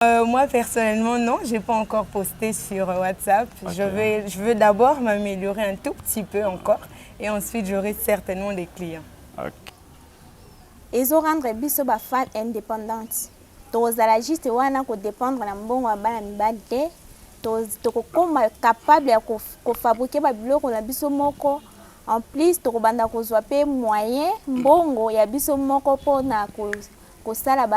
Moi, personnellement, non, je n'ai pas encore posté sur WhatsApp. Okay. Je veux d'abord m'améliorer un tout petit peu encore et ensuite j'aurai certainement des clients. Okay. Ils ont rendu biso ba femme indépendante. Tozala juste wana ko dépendre na mbongo bana mibali te. Tokokoma capable ya ko fabriquer ba biloko na biso moko. En plus tokobanda kozwa pe moyen mbongo ya biso moko pona kosala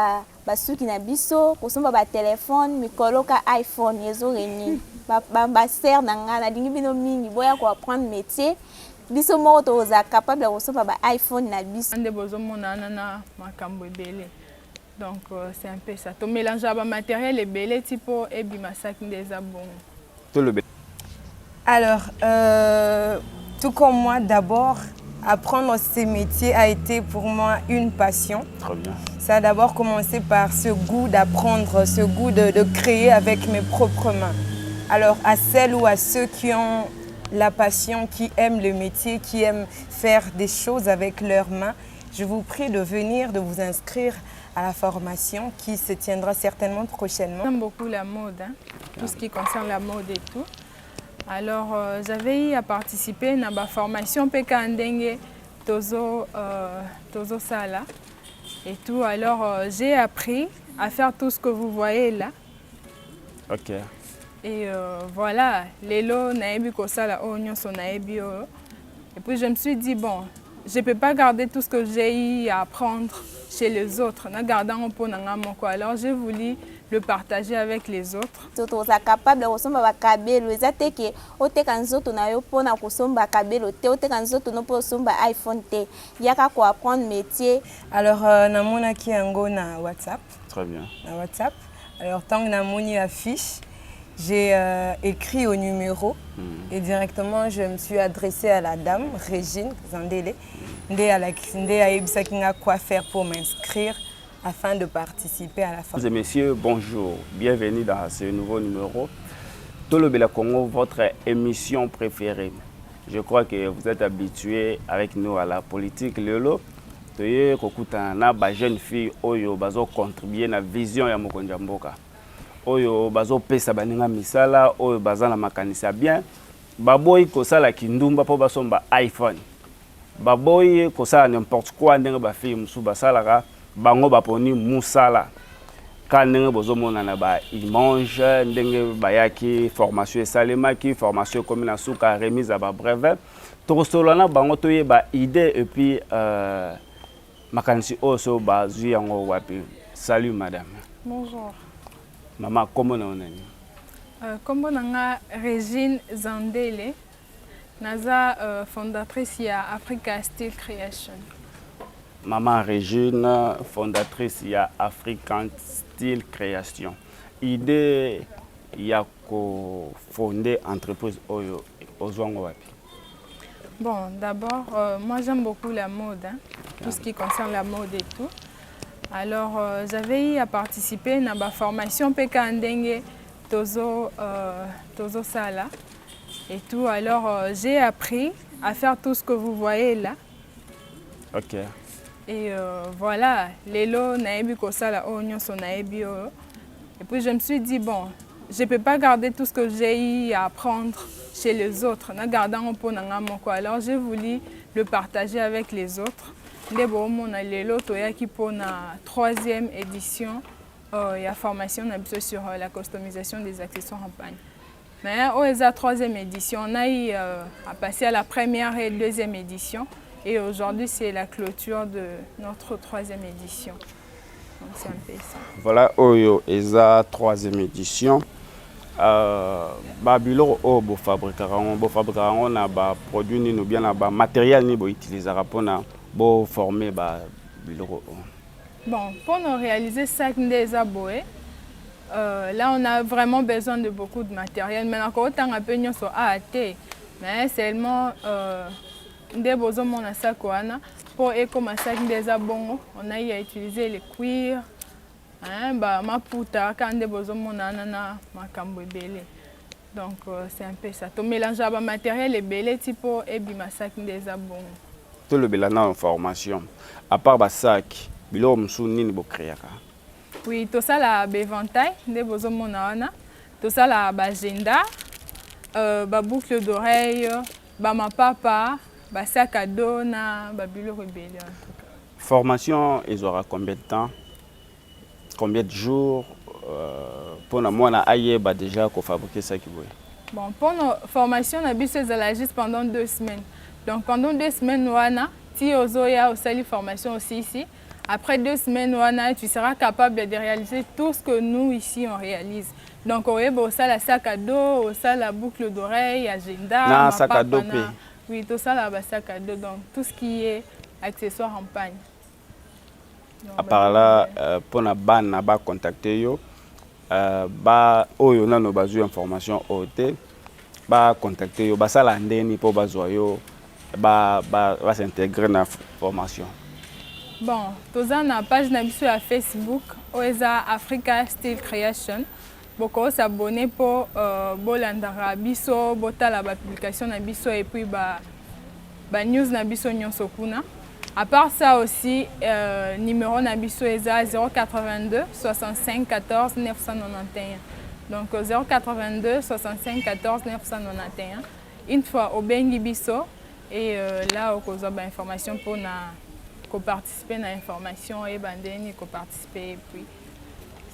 basuki na biso kosomba ba téléphone mikoloka iPhone yezo reni ba ser na ngana dingi bino mingi boya ko apprendre métier biso moko toza capable ya kosomba ba iPhone na biso ande bozo mona na makambo ebele. Donc c'est un peu ça. To mélange ba matériel ebele tipo ebima sac ndeza bon. Alors tout comme moi, d'abord, apprendre ces métiers a été pour moi une passion. Très bien. Ça a d'abord commencé par ce goût d'apprendre, ce goût de créer avec mes propres mains. Alors à celles ou à ceux qui ont la passion, qui aiment le métier, qui aiment faire des choses avec leurs mains, je vous prie de venir, de vous inscrire à la formation qui se tiendra certainement prochainement. J'aime beaucoup la mode, hein? Tout ce qui concerne la mode et tout. Alors, j'avais eu à participer à ma formation Pekandenge Tozo Sala et tout. Alors, j'ai appris à faire tout ce que vous voyez là. Ok. Et voilà, Lelo Naebi Kosala Onyon son Naebi. Et puis, je me suis dit, bon, je ne peux pas garder tout ce que j'ai eu à apprendre chez les autres. Alors, j'ai voulu le partager avec les autres. Toza capable de kosomba ba kabelo ezate ke oteka nzoto na yo pona kosomba kabelo te oteka nzoto no po kosomba iPhone te yaka ko apprendre métier. Alors namona ki yango na WhatsApp. Très bien. Na WhatsApp. Alors tant que namoni affiche, j'ai écrit au numéro et directement je me suis adressée à la dame Régine Zandele nde ayebisaki nga quoi faire pour m'inscrire afin de participer à la formation. Mesdames et messieurs, bonjour. Bienvenue dans ce nouveau numéro. Tolobela Congo, votre émission préférée. Je crois que vous êtes habitués avec nous à la politique. Lelo, toye kokutana ba jeune fille oyo bazo contribuer na vision ya Mokonzi Mboka. Oyo bazo pesa baninga misala, oyo bazana makanisa bien. Baboy kosala kindumba po basomba iPhone. Baboy kosala n'importe quoi ndenge ba fille musu basalaka. Bango baponi musala ka ndenge bozomona na ba image ndenge bayaki formation esalemaki formation comme na suka remise à ba brevet tokosolana bango toyeba idée et puis makanisi oso bazwi yango wapi. Salut madame. Bonjour. Maman, comment on est? Comme on a Régine Zandele, naza fondatrice ya Africa Style Creation. Maman Régine, fondatrice ya African Style Creation. Idée ya ko fonder entreprise oyo ozwango wapi? Bon, d'abord, moi j'aime beaucoup la mode, hein? Tout ce qui concerne la mode et tout. Alors, j'avais eu à participer à ma formation Pekandenge Tozo Sala et tout. Alors, j'ai appris à faire tout ce que vous voyez là. Ok. Et voilà, Lelo Naebi Kosala Onyon son Naebi. Et puis, je me suis dit, bon, je ne peux pas garder tout ce que j'ai eu à apprendre chez les autres. Alors, j'ai voulu le partager avec les autres. Lelo toyaki pour la 3e édition il y a formation sur la customisation des accessoires en pagne. Mais au la 3e édition, on a eu à passer à la 1re et 2e édition. Et aujourd'hui, c'est la clôture de notre 3e édition. Donc c'est un peu ça. Voilà, Oyo Eza 3e édition. Babilo o bo fabricaron na ba produit ni ou bien na ba matériel ni bo utilisera pour na bo former ba biloko. Bon, pour nous réaliser ça des aboé, là on a vraiment besoin de beaucoup de matériel. Mais encore autant un peu sur AAT, mais seulement des besoins mon ça quoi pour commencer des abons, on a eu à utiliser le cuir. Hein, bah ma puta quand des besoins mon anana ma cambo belé. Donc c'est un peu ça. To mélanger ba matériel et belé tipo et bima sac des abons. Tout le belana en formation. À part ba sac, bilo msu nini bo créaka. Oui, tout ça la béventail, des beaux monawana, tout ça la agenda, boucle d'oreille, ma papa, sac à dos, bulle rébellion. Formation, ils aura combien de temps, combien de jours pour moi na aïe déjà qu'on fabriquer ça qui veut. Bon, pour nos formations, on a juste pendant 2 semaines. Donc pendant 2 semaines, si ozoya au sali formation aussi ici. Après 2 semaines, tu seras capable de réaliser tout ce que nous ici on réalise. Donc on a la sac à dos, la boucle d'oreille, agenda, sac à dos. Oui, tout ça là, sac à dos. Donc tout ce qui est accessoires en pagne. À part là, pour na ban na ba contacter yo, oyo na no bazu information OT, ba contacter yo, ça la ndeni pour bazwa yo, va s'intégrer dans la formation. Bon, tous on a page sur Facebook, Oeza Africa Style Creation. Beaucoup s'abonner pour bolandara biso, botala ba publication na biso et puis ba news na biso nyonso kuna. À part ça aussi, numéro na biso Eza 082 65 14 991. Donc 082 65 14 991. Une fois au bengi biso et là on a ba information pour na participer à l'information et bandeni ko participer et puis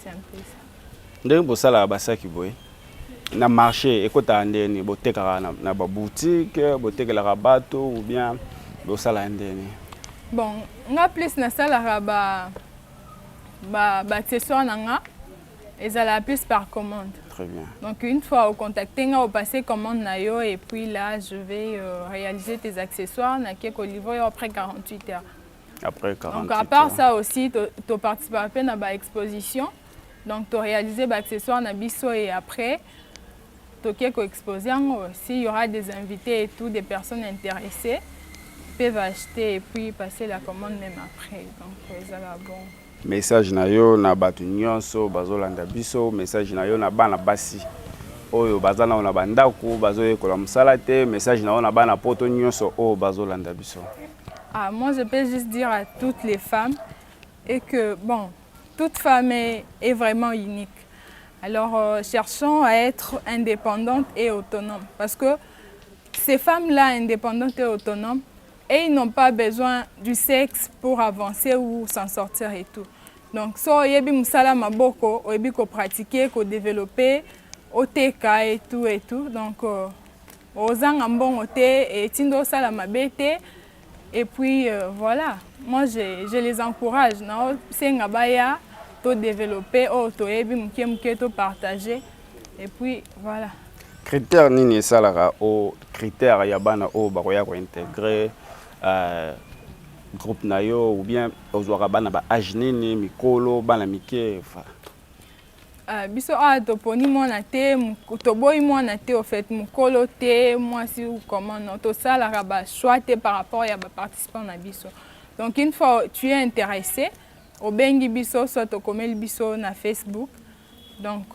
c'est un peu ça. Ndenge bosala basaki boye na marché ekota ndeni botekaka na ba boutique botekela bato ou bien bosala ndeni. Bon, nga plus na sala ba accessoires nanga ezala plus par commande. Très bien. Donc une fois au contacter nga au passer commande na yo et puis là je vais réaliser tes accessoires na ke ko livrer après 48 heures. Après 48 heures. Donc à part ça aussi tu participes à la exposition. Donc, tu as réalisé des accessoires na biso et après, tu as exposé. S'il y aura des invités et tout, des personnes intéressées, peuvent acheter et puis passer la commande même après. Donc, ça là bon. Message na yo na batu nyonso bazolanda biso, message na yo na bana basi. Oyo bazana na bandako bazoye kola musala te, message na yo na bana poto nyonso o bazolanda biso. Ah, moi je peux juste dire à toutes les femmes et que bon, toute femme est vraiment unique. Alors, cherchons à être indépendantes et autonomes. Parce que ces femmes-là, indépendantes et autonomes, et ils n'ont pas besoin du sexe pour avancer ou s'en sortir et tout. Donc, so yebi musala maboko, yebi ko pratiquer, ko développer, OTK et tout et tout. Donc, ozang ambon ote et tindo sala mabete. Et puis, voilà. Moi, je les encourage. C'est ngabaya. To développer, to ebi muke to partager et puis voilà. Critères nini salara o critères ya bana o bakoya ko intégrer groupe na yo ou bien ozwaka bana ba âge nini mikolo bana mike fa. Biso to poni mona te to boy mona te au fait mukolo te moi si ou comment non to salara ba choix te par rapport ya ba participant na biso. Donc une fois tu es intéressé au bengi biso soit au komel biso na Facebook. Donc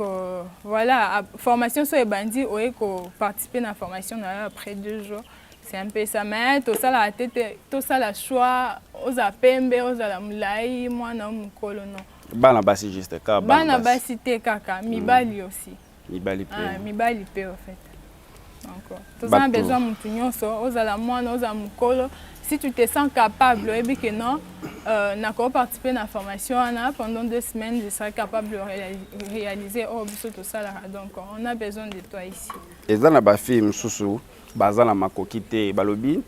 voilà, formation sur les bandits ou ko participer à la formation après 2 jours. C'est un peu ça mais tout ça la tête tout ça la choix aux apembe aux la mulai moi na mukolo non. Bana basi juste ka bana basi te kaka mibali aussi. Mibali pe. Ah mibali pe en fait. Donc tout ça besoin mutu nyonso aux la moi aux mukolo. Si tu te sens capable, et que non, n'a participer à la formation pendant 2 semaines, je serai capable de réaliser tout ça. Donc, on a besoin de toi ici. Et dans la fille, Moussou, dans la makokite, balobi,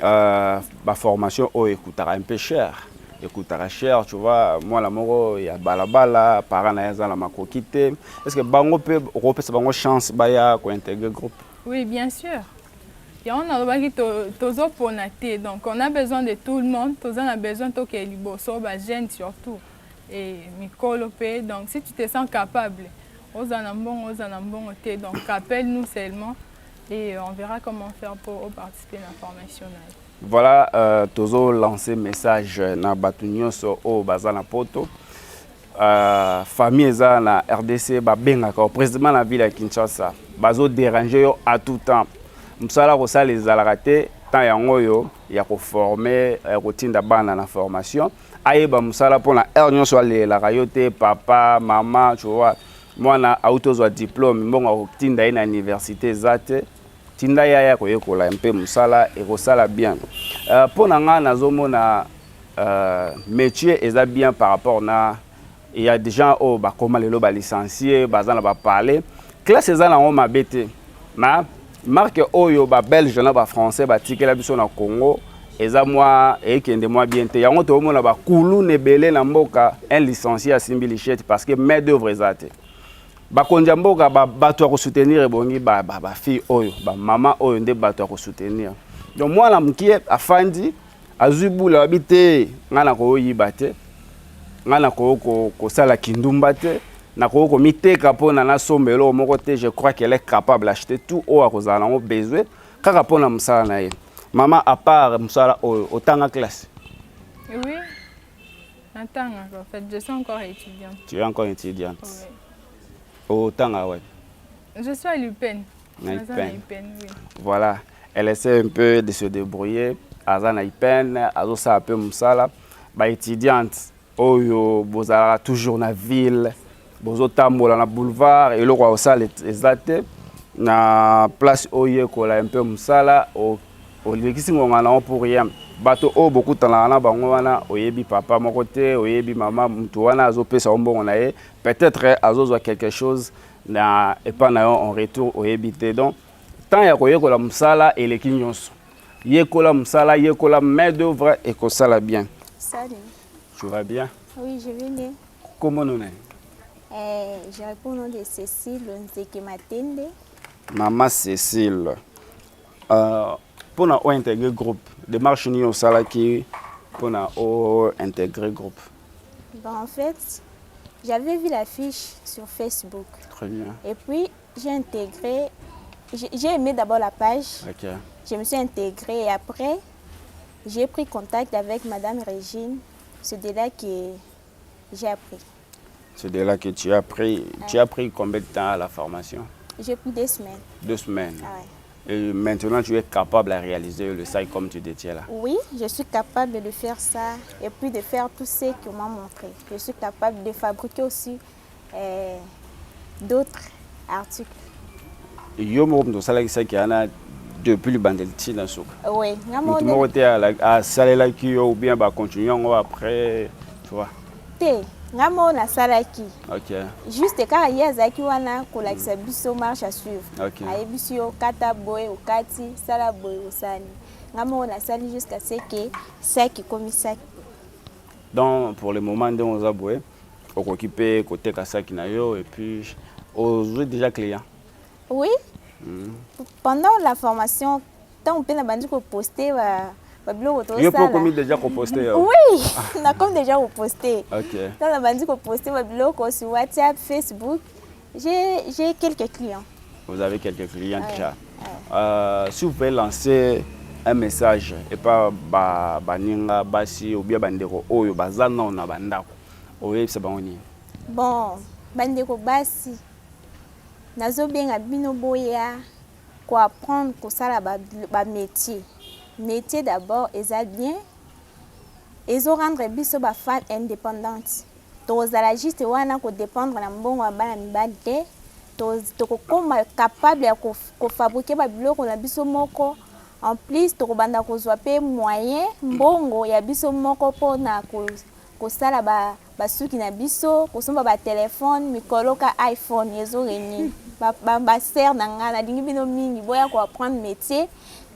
la formation écoutera un peu cher. Écoutera cher, tu vois. Moi, la moro, il y a balabala, parents dans la makokite. Est-ce que bango peut repasser bango chance baya pour intégrer le groupe? Oui, bien sûr. Et on a donc on a besoin de tout le monde, on a besoin de que les jeunes surtout et Mikolopé. Donc si tu te sens capable, donc appelle-nous seulement et on verra comment faire pour participer à la formation. Voilà, tozo lancé message na batunyo so o bazana poto. Famille eza na RDC ba bengaka président la ville de Kinshasa. Bazo déranger à tout temps. Msala ko sala les alakate tant yango yo ya ko former ko tinda bana na formation ayeba musala pona ernion so la rayote papa maman tu vois moi na auto zo diplôme mbongo tinda ina université zate tinda ya ko yekola mpe musala et ko sala bien pona nga nazomona métier eza bien par rapport na il y a des gens au ba comment lelo ba licencié bazana ba parler classe eza na on mabete ma marque oyo ba belge na ba français ba tikela biso na Congo eza moi ekende moi bien te yango to mona ba kulu nebele na mboka un licencié asimbi lichette parce que main d'œuvre ezate ba konja mboka ba bato ko soutenir bongi ba fille oyo ba maman oyo nde bato ko soutenir donc moi na mkie afandi azubula bité ngana ko yibate ngana ko sala kindumba te na ko miteka pona na sombelo moko te je crois qu'elle est capable d'acheter tout au akozala ngo besoin kaka pona musala na ye maman à part musala autant en classe. Oui. Attends, en fait, je suis encore étudiante. Tu es encore étudiante. Oui. Autant à ouais. Je suis à l'UPEN. Oui. Voilà. Elle essaie un peu de se débrouiller. Azana IPEN, azosa un peu musala. Ba étudiante oyo bozala toujours na ville, bozotambola na boulevard et le roi osala ezate na place oyo kola un peu musala au lekisi ngona na pour rien. Bato o beaucoup tala na bango wana oyebi papa moko te oyebi mama mtu wana azopesa ombongo na ye peut-être azozwa quelque chose na epana en retour oyebi te donc tant ya koyekola musala eleki nyonso yekola musala yekola main d'œuvre et ko sala bien. Salut. Tu vas bien? Oui, je vais bien. Comment nous est? Je réponds au nom de Cécile Nzekematende. Maman Cécile. Pour nous intégrer le groupe, démarche ni au salaki pour nous intégrer le groupe. Bon, en fait, j'avais vu l'affiche sur Facebook. Très bien. Et puis, j'ai intégré, j'ai aimé d'abord la page. Ok. Je me suis intégrée et après, j'ai pris contact avec Madame Régine. C'est de là que j'ai appris. C'est de là que tu as appris. Tu as pris combien de temps à la formation? J'ai pris 2 semaines. 2 semaines. Ah ouais. Et maintenant, tu es capable de réaliser le site comme tu détiens là? Oui, je suis capable de faire ça et puis de faire tout ce qu'on m'a montré. Je suis capable de fabriquer aussi d'autres articles. Yo mo ndo sala kisa ki ana depuis le bandelti na souk. Oui, tu mo côté à salela ki ou bien ba continuer après, tu vois. Té, ngamo na salaki. OK. Juste quand yazaki wana kolakisa biso marche à suivre. OK. Ayebiso yo kata boy okati sala boy osani. Ngamo na sali jusqu'à ce que ça qui comme ça. Donc pour le moment de on a boy, on occuper côté kasaki na yo et puis on déjà client. Oui. Pendant la formation, tant on peut na bandi ko poster blog to ça. Il faut comme déjà ko poster. Oui, on a comme déjà posté. OK. Tant la bandi ko poster blog sur WhatsApp, Facebook. J'ai quelques clients. Vous avez quelques clients déjà. Ouais. Si vous pouvez lancer un message et pas baninga basi ou bien bandeko oyo bazana na bandako. Oyo c'est bon ni. Bon, bandeko basi. Nazo benga bino boya ko apprendre ko sala ba métier. Métier d'abord eza bien. Ezo rendre biso ba femme indépendante. Tozala juste wana ko dépendre na mbongo bana mibali te. Toko koma capable ya ko fabriquer ba biloko na biso moko. En plus toko banda ko zwa pe moyen mbongo ya biso moko pona ko sala ba suki na biso ko somba ba téléphone mikolo ka iPhone yezo reni ba ser na ngana dingi bino mingi boya ko apprendre métier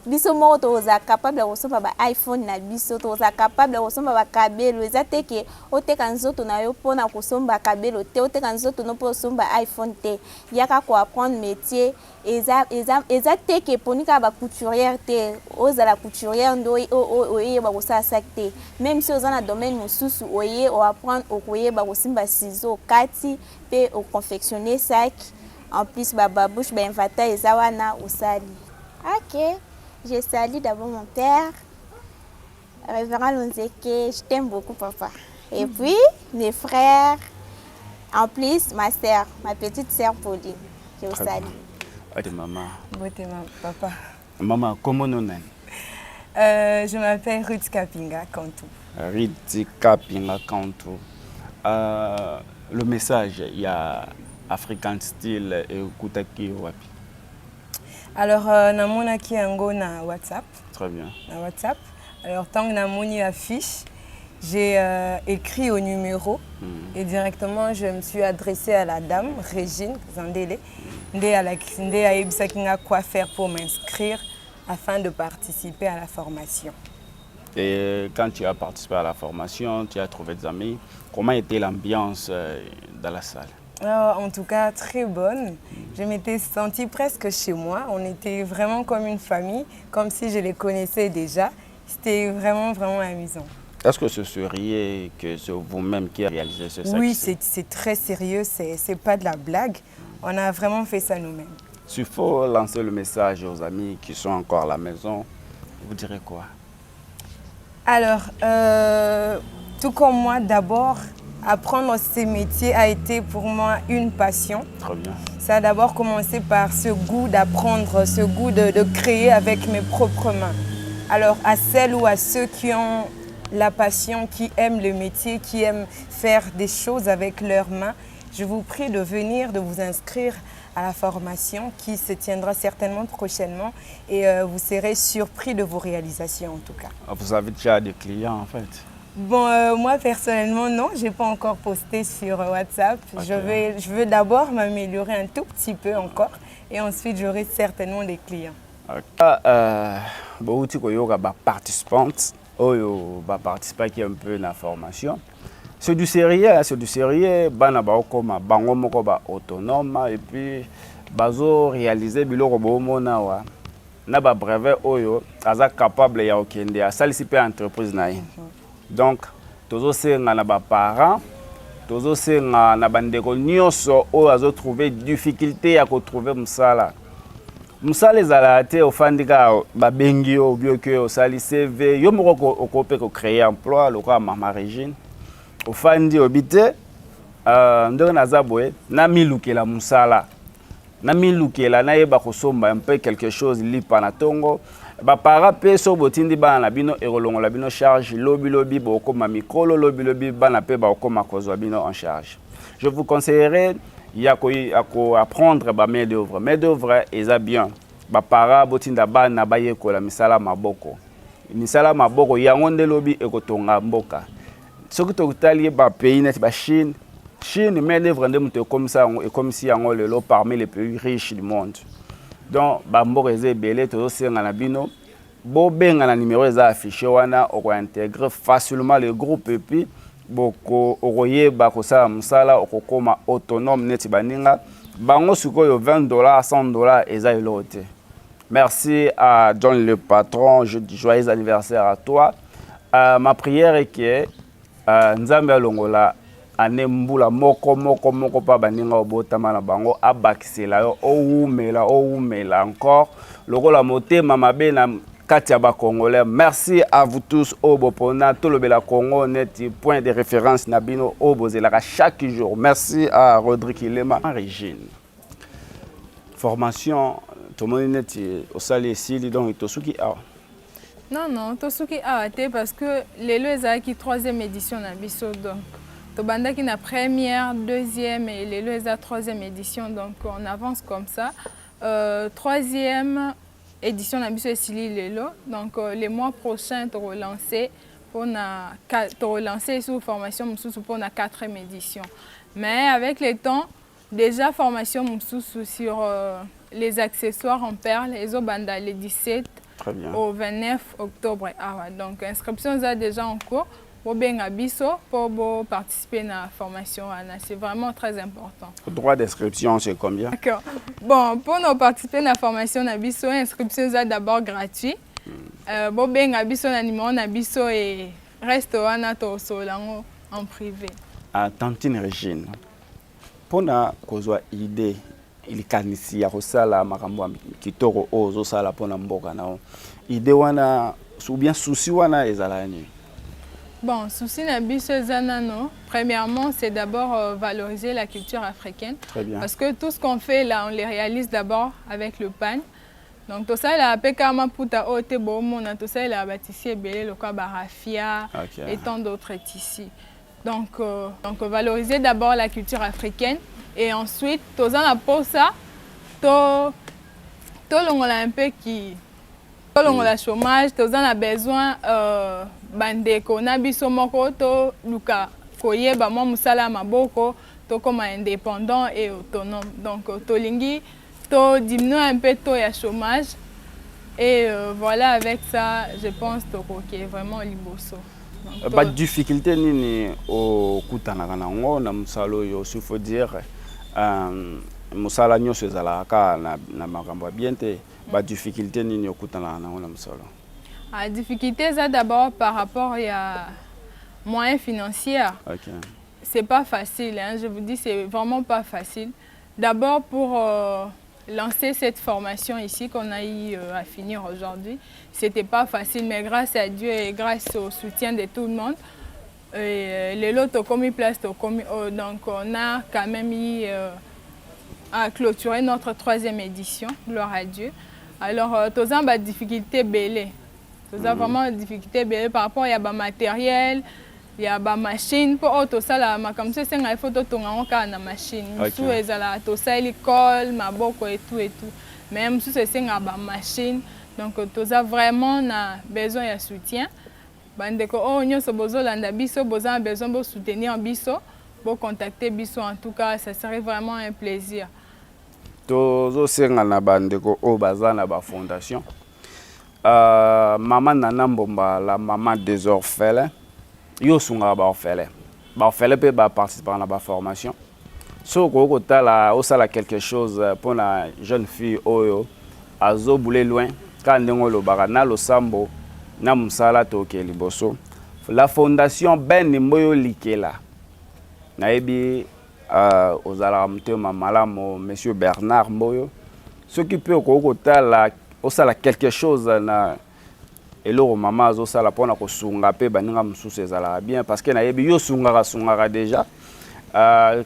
biso moko toza capable ko somba ba iPhone na biso toza capable ko somba ba kabelo ezate ke oteka nzoto na yo pona ko somba kabelo te oteka nzoto no po somba iPhone te yaka ko apprendre métier ezate ke ponika ba couturière te oza la couturière ndo oye ba ko sa sakte même si oza na domaine mususu oye o apprendre okoye ba ko simba ciseaux kati pe o confectionner sac en plus ba babouche ba inventaire ezawana osali. OK. Je salue d'abord mon père, Révérend Lonzeke, je t'aime beaucoup papa. Et puis mes frères, en plus ma sœur, ma petite sœur Pauline, je vous salue. Ade maman. Beauté papa. Maman, comment nous sommes? Je m'appelle Ruth Kapinga Kantou. Ritika Pinga Kanto. Le message, il y a African Style et Kutaki Wapi. Alors, namonaki yango na WhatsApp. Très bien. Na WhatsApp. Alors, tant que namoni affiche, j'ai écrit au numéro et directement je me suis adressée à la dame Régine Zandele, Nde ayebisaki nga quoi faire pour m'inscrire afin de participer à la formation. Et quand tu as participé à la formation, tu as trouvé des amis. Comment était l'ambiance dans la salle? En tout cas, très bonne. Je m'étais sentie presque chez moi. On était vraiment comme une famille, comme si je les connaissais déjà. C'était vraiment, vraiment amusant. Est-ce que ce serait que c'est vous-même qui a réalisé ce sacrifice? Oui, c'est très sérieux, c'est pas de la blague. On a vraiment fait ça nous-mêmes. S'il faut lancer le message aux amis qui sont encore à la maison, vous direz quoi? Alors, tout comme moi, d'abord, apprendre ces métiers a été pour moi une passion. Très bien. Ça a d'abord commencé par ce goût d'apprendre, ce goût de créer avec mes propres mains. Alors, à celles ou à ceux qui ont la passion, qui aiment le métier, qui aiment faire des choses avec leurs mains, je vous prie de venir, de vous inscrire à la formation qui se tiendra certainement prochainement et vous serez surpris de vos réalisations en tout cas. Vous avez déjà des clients en fait? Bon, moi personnellement non, je n'ai pas encore posté sur WhatsApp. Okay. Je veux d'abord m'améliorer un tout petit peu encore et ensuite j'aurai certainement des clients. Bon, tu as des participantes qui participent un peu à la formation. C'est du sérieux, bana ba okoma bango moko ba autonome et puis bazo réaliser biloko bomona wa na ba brevet oyo aza capable ya okende ya salisi pe entreprise na ye. Donc tozo senga na ba parents, tozo senga na bandeko nyonso oyo azo trouver difficulté ya ko trouver musala. Musala ezala te ofandika ba bengi yo bioke osali CV yo moko okope ko créer emploi lokwa Mama Régine. Ofandi obite ndenge naza boye na milukela musala na milukela na yeba kosomba un peu quelque chose lipa na tongo ba para pe so botindi bana na bino ekolongola bino charge lobi bokoma mikolo lobi bana pe ba okoma kozwa bino en charge. Je vous conseillerais ya ko apprendre ba main d'œuvre eza bien ba para botinda bana ba yekola misala maboko yango nde lobi ekotonga mboka. Ce que tu as lié à pays net, Chine, main d'œuvre comme ça et comme si on est parmi les plus riches du monde. Donc, bambo est belé, tout ça en abino. Bo ben en numéro est affiché, on a intégré facilement le groupe et puis boko oroye bako ça musala okokoma autonome net baninga. Bango suko $20, $100 et ça est. Merci à John le patron, joyeux anniversaire à toi. Ma prière est que Nzambe alongola anembula moko pa baninga obotama na bango abakisela yo oumela encore lokola motema mabe na kati ya ba congolais. Merci à vous tous obopona tolobela Congo net point de référence na bino obozela chaque jour. Merci à Rodrigue Lema Régine. Formation tout le monde net au sali sili donc tosuki a. Non, Tosuki a été parce que les lois qui troisième édition na biso donc Tobanda qui na première, deuxième et les lois troisième édition donc on avance comme ça. Troisième édition na biso esili lelo donc les mois prochains te relancer sous formation mususu pour la quatrième édition. Mais avec le temps déjà formation mususu sur les accessoires en perles les obanda les 17 au 29 octobre. Donc, l'inscription est déjà en cours pour participer à la formation. C'est vraiment très important. Le droit d'inscription, c'est combien? D'accord. Bon, pour nous participer à la formation, l'inscription est d'abord gratuite. Pour numéro et restaurant en privé. Tantine Régine, pour nous idée. Il kanisi ya kosala makambo kitoko ozo sala pona mboka nao ide wana ou bien souci wana ezala ni. Bon, souci na biso ezana non. Premièrement, c'est d'abord valoriser la culture africaine. Très bien. Parce que tout ce qu'on fait là, on les réalise d'abord avec le pan. Donc tout ça la pekama puta ote bomona tout ça la bâtisser belé le quoi barafia et tant d'autres tissus. Donc valoriser d'abord la culture africaine et ensuite tout ça la posa to longola un peu qui to longola chômage tout ça a besoin bandeko na biso moko to luka koyeba mo musala maboko to comme indépendant et autonome. Donc tolingi to diminuer un peu taux ya chômage et voilà avec ça je pense que vraiment liboso. Ba difficulté nini au kutana nango na musalo yo il faut dire musala nyonso ezalaka na makambo bien te ba difficulté nini okutana nango na musalo. La difficulté c'est d'abord par rapport à moyens financiers. OK. C'est pas facile hein, je vous dis c'est vraiment pas facile. D'abord pour lancer cette formation ici qu'on a eu à finir aujourd'hui, c'était pas facile mais grâce à Dieu et grâce au soutien de tout le monde, les lots ont commis place, donc on a quand même eu à clôturer notre 3e édition, gloire à Dieu. Alors, tous en bas difficulté belé, tous en vraiment difficulté belé par rapport à matériel, il y a des machines pour tout ça là, comme ça c'est il faut tout tourner na machine. Tout est là, tout ça l'école, ma boko et tout. Même si c'est une machine, donc tout ça vraiment na besoin de soutien. Bandeko oh nyoso bozo landa biso, bozo besoin de soutenir biso, pour contacter biso en tout cas, ça serait vraiment un plaisir. Tozo senga na bandeko o bazana ba fondation. Maman Nana Mbomba, la maman des orphelins. Yo sunga ba orphelin. Ba orphelin peut participer à la formation. So ko tala o sala quelque chose pour la jeune fille oyo azo boule loin quand ndengo lo barana lo sambo na musala to ke liboso. La fondation Ben Mboyo Likela. Na ebi aux alamtema malamo monsieur Bernard Mboyo. Ce qui peut ko tala o sala quelque chose na eloko mama azo sala pona ko sunga pe baninga mususu ezala bien parce que na yebi yo sunga déjà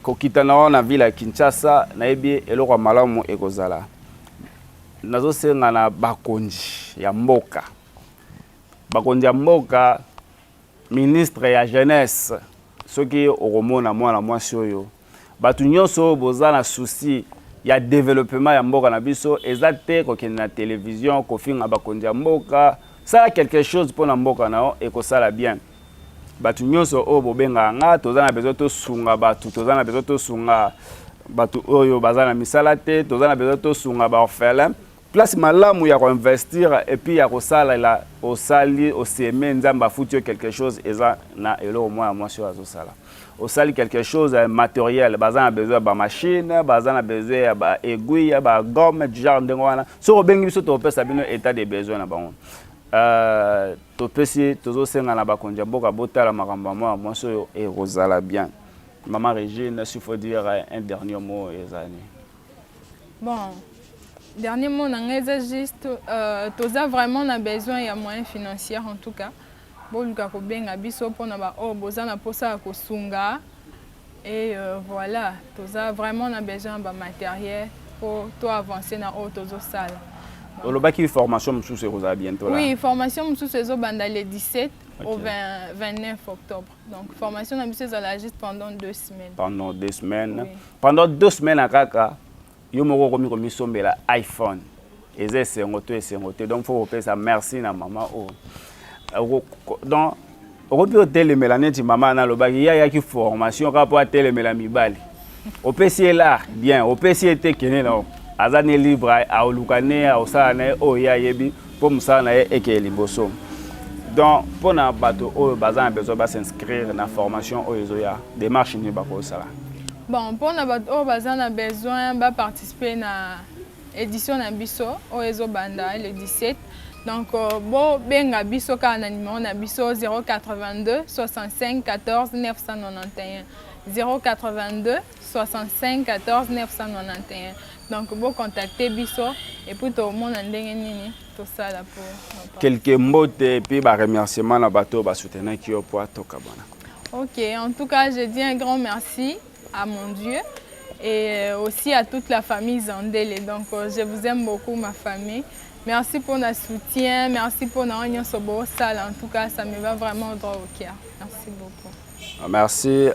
ko kitana na ville ya Kinshasa na yebi eloko malamu ekozala nazo senga na bakonzi ya mboka ministre ya jeunesse soki okomona mwana mwasi oyo batu nyonso boza na souci ya développement ya mboka na biso ezate ko kena télévision ko finga bakonzi ya mboka ça quelque chose pour mboka nao et que ça la bien batu nyonso o bobenga nga tozana besoin to sunga batu tozana besoin to sunga batu oyo bazana misala te tozana besoin to sunga ba orphelin place malamu ya investir et puis ya ko sala la au sali au semaine nzamba futur quelque chose eza na elo moi sur azo sala au sali quelque chose matériel bazana besoin ba machine bazana besoin ba aiguille ba gomme du genre ndengwana so bengi biso to pesa bino état de besoin na bango topesi tozo senga na bakonja boka botala makamba moi so et rozala bien. Maman Régine, s'il faut dire un dernier mot ezani. Bon, dernier mot nangeza juste toza vraiment na besoin ya moyens financiers en tout cas. Bon luka ko benga biso pona ba o bozana posa ko sunga et voilà, toza vraiment na besoin ba matériel pour toi avancer na o tozo sala. Olobaki formation sous rosa bientôt là. Oui, formation sous ces banda le 17 au 29 octobre. Donc formation na biso za juste pendant 2 semaines. Pendant 2 semaines. Oui. Pendant 2 semaines akaka yo moko komi sombela iPhone. Eze sengote donc faut repérer ça merci na maman o. Donc on peut télémela neti maman na lobaki ya ki formation ka pour télémela mibali. Au PC là bien, au PC était kene na azane libre a olukane a osana o ya yebi pour musana e ke liboso. Donc pour na bato o bazana besoin ba s'inscrire na formation o ezoya démarche ni ba ko sala. Bon pour na bato o bazana besoin ba participer na édition na biso o ezo banda le 17. Donc bo benga biso ka na numéro na biso 082 65 14 991 082 65 14 991. Donc, vous contactez Bisso et puis tout le monde a tout ça là pour. Quelques mots et puis bah remerciements à bateau bah soutenir qui au poids tout cabana. Ok, en tout cas, je dis un grand merci à mon Dieu et aussi à toute la famille Zandele. Donc, je vous aime beaucoup ma famille Merci pour notre soutien, merci pour notre salle. En tout cas, ça me va vraiment droit au cœur. Merci beaucoup. Merci,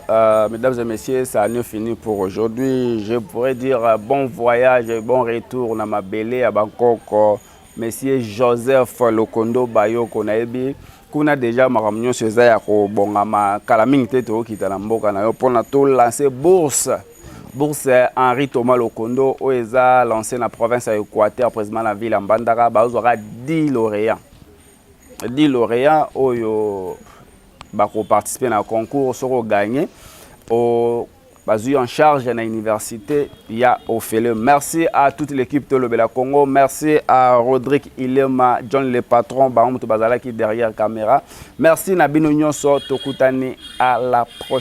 mesdames et messieurs, ça a fini pour aujourd'hui. Je pourrais dire bon voyage et bon retour dans ma belle à Bangkok. Monsieur Joseph Lokondo Bayo Konaebi, kuna déjà makamnyo seza ya ko bongama kala mingi te to kitala mboka na yo pona to lancer bourse Henri Thomas Lokondo oeza lancé na province ya Équateur président la ville Mbandaka bazora 10 lauréats. 10 lauréats oyo bako participer na concours soko gagner au bazu en charge na université ya Ophélie. Merci à toute l'équipe de Lobela Congo, merci à Rodrigue Ilema, John le patron Baomuto Bazala qui derrière caméra. Merci Nabino Nyonso Tokutani, à la prochaine.